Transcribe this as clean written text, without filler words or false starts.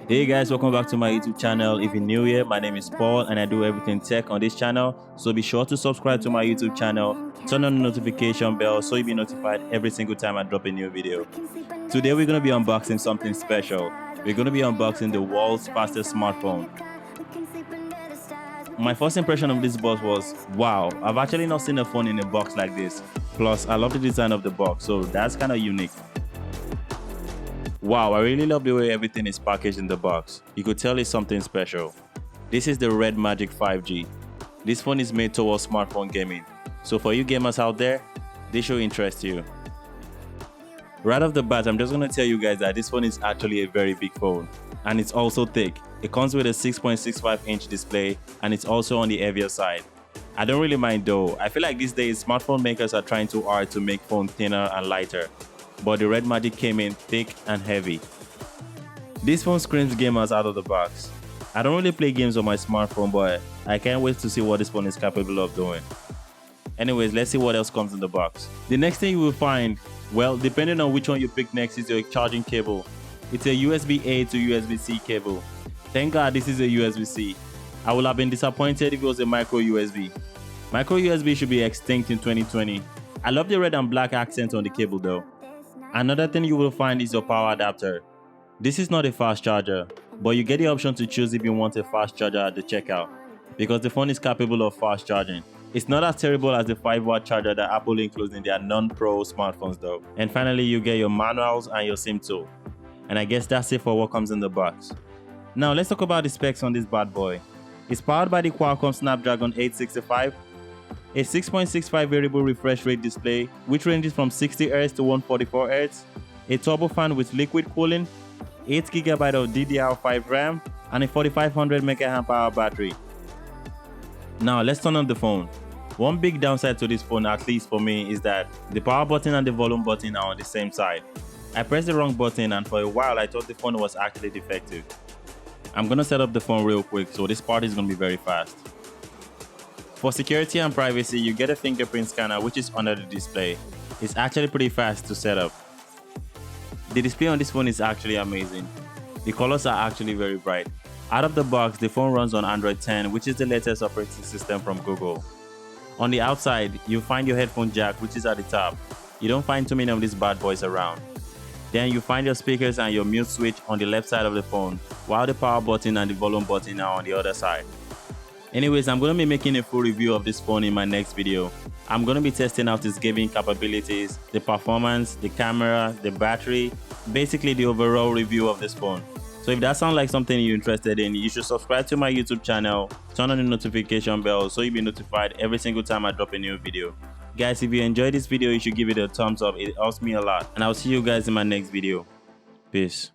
Hey guys, welcome back to my YouTube channel. If you're new here, my name is Paul and I do everything tech on this channel. So be sure to subscribe to my YouTube channel, turn on the notification bell so you'll be notified every single time I drop a new video. Today we're going to be unboxing something special. We're going to be unboxing the world's fastest smartphone. My first impression of this box was, wow, I've actually not seen a phone in a box like this. Plus, I love the design of the box, so that's kind of unique. Wow, I really love the way everything is packaged in the box. You could tell it's something special. This is the Red Magic 5G. This phone is made towards smartphone gaming. So for you gamers out there, this should interest you. Right off the bat, I'm just going to tell you guys that this phone is actually a very big phone. And it's also thick. It comes with a 6.65-inch display and it's also on the heavier side. I don't really mind though. I feel like these days smartphone makers are trying too hard to make phones thinner and lighter. But the Red Magic came in thick and heavy. This phone screams gamers out of the box. I don't really play games on my smartphone, but I can't wait to see what this phone is capable of doing. Anyways, let's see what else comes in the box. The next thing you will find, well, depending on which one you pick next, is your charging cable. It's a USB-A to USB-C cable. Thank God this is a USB-C. I would have been disappointed if it was a micro USB. Micro USB should be extinct in 2020. I love the red and black accent on the cable though. Another thing you will find is your power adapter. This is not a fast charger, but you get the option to choose if you want a fast charger at the checkout, because the phone is capable of fast charging. It's not as terrible as the 5-watt charger that Apple includes in their non-pro smartphones though. And finally, you get your manuals and your SIM tool. And I guess that's it for what comes in the box. Now let's talk about the specs on this bad boy. It's powered by the Qualcomm Snapdragon 865, a 6.65 variable refresh rate display which ranges from 60Hz to 144Hz, a turbo fan with liquid cooling, 8GB of DDR5 RAM, and a 4500 mAh battery. Now let's turn on the phone. One big downside to this phone, at least for me, is that the power button and the volume button are on the same side. I pressed the wrong button and for a while I thought the phone was actually defective. I'm gonna set up the phone real quick, so this part is gonna be very fast. For security and privacy, you get a fingerprint scanner which is under the display. It's actually pretty fast to set up. The display on this phone is actually amazing. The colors are actually very bright. Out of the box, the phone runs on Android 10, which is the latest operating system from Google. On the outside, you'll find your headphone jack, which is at the top. You don't find too many of these bad boys around. Then you find your speakers and your mute switch on the left side of the phone, while the power button and the volume button are on the other side. Anyways, I'm going to be making a full review of this phone in my next video. I'm going to be testing out its gaming capabilities, the performance, the camera, the battery, basically the overall review of this phone. So if that sounds like something you're interested in, you should subscribe to my YouTube channel, turn on the notification bell so you'll be notified every single time I drop a new video. Guys, if you enjoyed this video, you should give it a thumbs up. It helps me a lot. And I'll see you guys in my next video. Peace.